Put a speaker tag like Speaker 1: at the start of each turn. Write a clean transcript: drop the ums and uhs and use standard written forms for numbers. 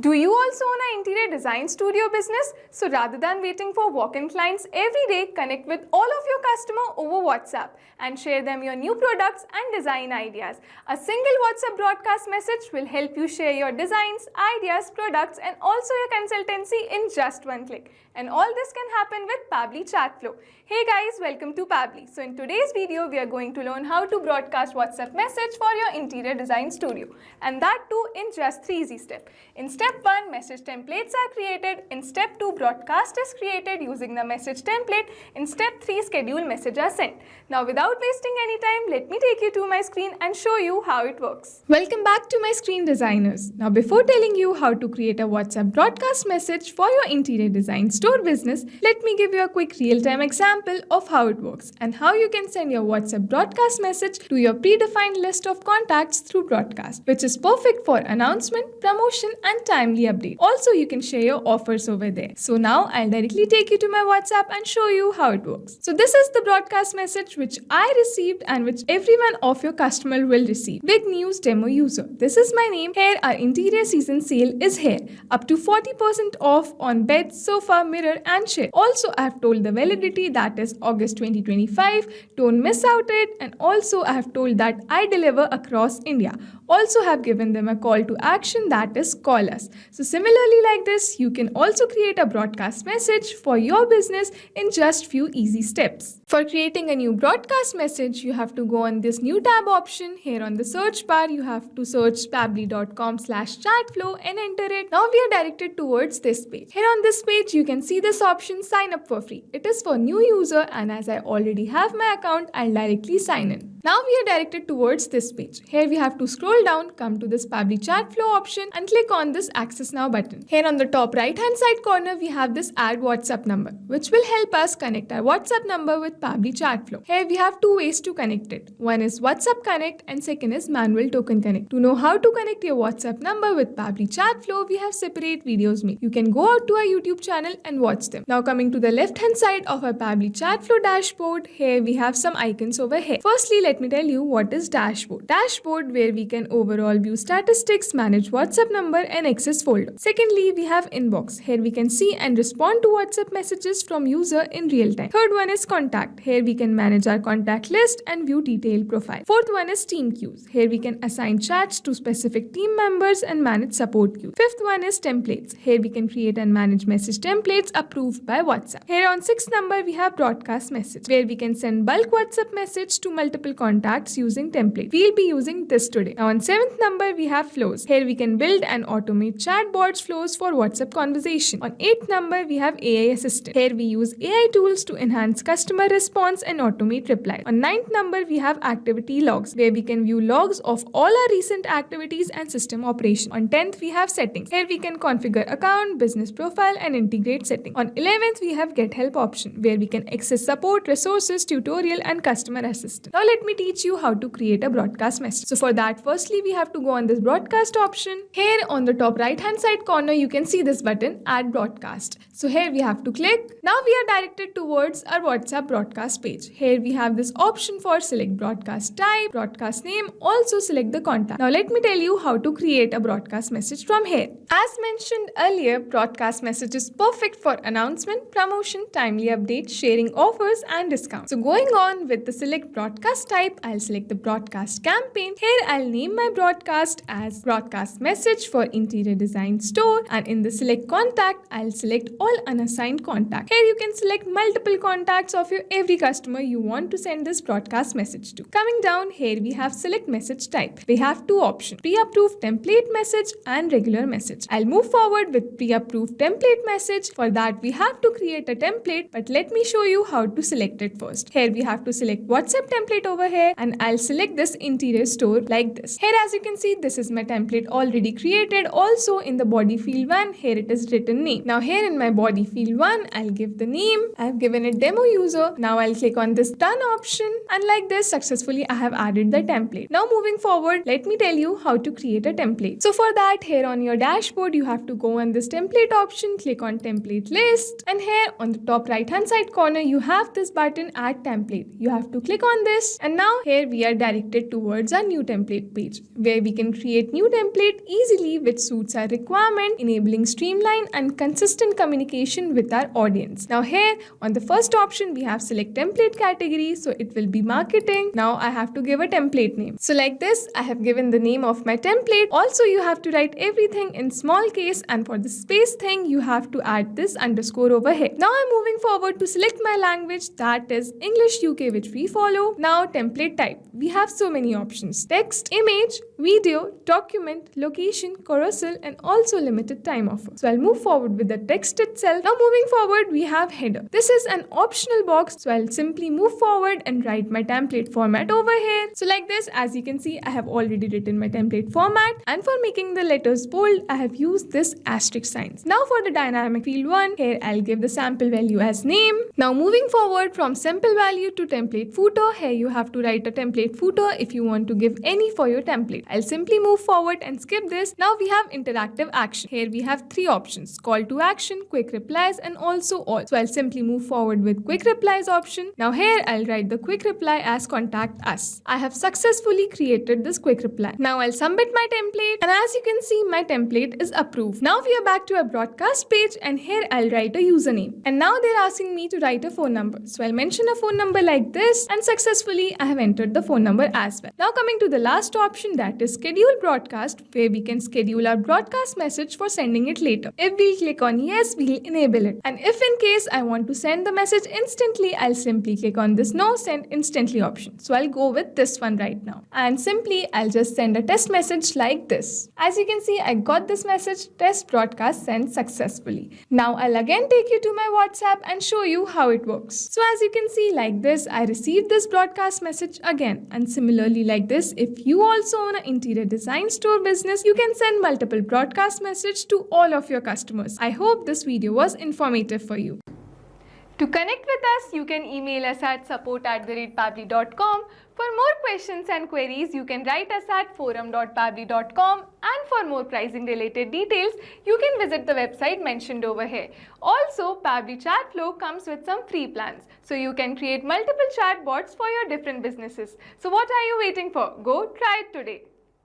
Speaker 1: Do you also own an interior design studio business? So rather than waiting for walk-in clients every day, connect with all of your customers over WhatsApp and share them your new products and design ideas. A single WhatsApp broadcast message will help you share your designs, ideas, products and also your consultancy in just one click. And all this can happen with Pabbly Chatflow. Hey guys, welcome to Pabbly. So in today's video, we are going to learn how to broadcast WhatsApp message for your interior design studio. And that too in just 3 easy steps. In step 1, message templates are created. In step 2, broadcast is created using the message template. In step 3, schedule message are sent. Now without wasting any time, let me take you to my screen and show you how it works. Welcome back to my screen designers. Now before telling you how to create a WhatsApp broadcast message for your interior design store business, let me give you a quick real-time example of how it works and how you can send your WhatsApp broadcast message to your predefined list of contacts through broadcast, which is perfect for announcement, promotion and timely update. Also, you can share your offers over there. So now I'll directly take you to my WhatsApp and show you how it works. So this is the broadcast message which I received and which everyone of your customer will receive. Big news demo user. This is my name. Here our interior season sale is here. Up to 40% off on beds, sofa, mirror and chair. Also, I have told the validity that is August 2025. Don't miss out it. And also I have told that I deliver across India. Also have given them a call to action, that is call us. So similarly like this, you can also create a broadcast message for your business in just few easy steps. For creating a new broadcast message, you have to go on this new tab option. Here on the search bar, you have to search pabbly.com/chatflow and enter it. Now we are directed towards this page. Here on this page, you can see this option, sign up for free. It is for new user and as I already have my account, I'll directly sign in. Now we are directed towards this page. Here we have to scroll down, come to this Pabbly Chatflow option and click on this Access Now button. Here on the top right hand side corner, we have this Add WhatsApp number, which will help us connect our WhatsApp number with Pabbly Chatflow. Here we have two ways to connect it. One is WhatsApp Connect and second is Manual Token Connect. To know how to connect your WhatsApp number with Pabbly Chatflow, we have separate videos made. You can go out to our YouTube channel and watch them. Now coming to the left hand side of our Pabbly Chatflow dashboard, here we have some icons over here. Firstly, let me tell you what is dashboard. Dashboard where we can overall view statistics, manage WhatsApp number and access folder. Secondly, we have inbox. Here we can see and respond to WhatsApp messages from user in real time. Third one is contact. Here we can manage our contact list and view detailed profile. Fourth one is team queues. Here we can assign chats to specific team members and manage support queues. Fifth one is templates. Here we can create and manage message templates approved by WhatsApp. Here on sixth number, we have broadcast message where we can send bulk WhatsApp message to multiple contacts using template. We'll be using this today. Now on 7th number, we have flows. Here we can build and automate chatbots flows for WhatsApp conversation. On 8th number, we have AI assistant. Here we use AI tools to enhance customer response and automate replies. On 9th number, we have activity logs where we can view logs of all our recent activities and system operation. On 10th, we have settings. Here we can configure account, business profile and integrate settings. On 11th, we have get help option where we can access support, resources, tutorial and customer assistant. Now let me teach you how to create a broadcast message. So for that, firstly, we have to go on this broadcast option. Here on the top right hand side corner, you can see this button, add broadcast. So here we have to click. Now we are directed towards our WhatsApp broadcast page. Here we have this option for select broadcast type, broadcast name, also select the contact. Now let me tell you how to create a broadcast message from here. As mentioned earlier, broadcast message is perfect for announcement, promotion, timely updates, sharing offers and discounts. So going on with the select broadcast type, I'll select the broadcast campaign. Here I'll name my broadcast as broadcast message for interior design store and in the select contact, I'll select all unassigned contact. Here you can select multiple contacts of your every customer you want to send this broadcast message to. Coming down here, we have select message type. We have two options, pre-approved template message and regular message. I'll move forward with pre-approved template message. For that, we have to create a template, but let me show you how to select it first. Here we have to select WhatsApp template over here and I'll select this interior store like this. Here as you can see, this is my template already created. Also in the body field 1, here it is written name. Now here in my body field 1, I'll give the name. I've given it demo user. Now I'll click on this done option and like this successfully I have added the template. Now moving forward, let me tell you how to create a template. So for that, here on your dashboard, you have to go on this template option, click on template list and here on the top right hand side corner, you have this button add template. You have to click on this and And now here we are directed towards our new template page, where we can create new template easily which suits our requirement, enabling streamline and consistent communication with our audience. Now here on the first option we have select template category, so it will be marketing. Now I have to give a template name. So like this, I have given the name of my template. Also you have to write everything in small case, and for the space thing you have to add this underscore over here. Now I'm moving forward to select my language, that is English UK, which we follow. Now template type, we have so many options: text, image, video, document, location, carousel, and also limited time offer. So I'll move forward with the text itself. Now moving forward we have header. This is an optional box, so I'll simply move forward and write my template format over here. So like this, as you can see, I have already written my template format, and for making the letters bold I have used this asterisk signs. Now for the dynamic field 1, here I'll give the sample value as name. Now moving forward from sample value to template footer, here you have to write a template footer if you want to give any for your template. I'll simply move forward and skip this. Now we have interactive action. Here we have 3 options: call to action, quick replies, and also all. So I'll simply move forward with quick replies option. Now here I'll write the quick reply as contact us. I have successfully created this quick reply. Now I'll submit my template, and as you can see my template is approved. Now we are back to our broadcast page, and here I'll write a username. And now they're asking me to write a phone number. So I'll mention a phone number like this, and successfully I have entered the phone number as well. Now coming to the last option, that is schedule broadcast, where we can schedule our broadcast message for sending it later. If we'll click on yes, we'll enable it. And if in case I want to send the message instantly, I'll simply click on this no send instantly option. So I'll go with this one right now. And simply I'll just send a test message like this. As you can see, I got this message, test broadcast sent successfully. Now I'll again take you to my WhatsApp and show you how it works. So as you can see, like this, I received this broadcast message again. And similarly like this, if you also own an interior design store business, you can send multiple broadcast message to all of your customers. I hope this video was informative for you. To connect with us, you can email us at support@pabbly.com. For more questions and queries, you can write us at forum.pabbly.com, and for more pricing related details, you can visit the website mentioned over here. Also, Pabbly Chatflow comes with some free plans, so you can create multiple chatbots for your different businesses. So what are you waiting for? Go try it today.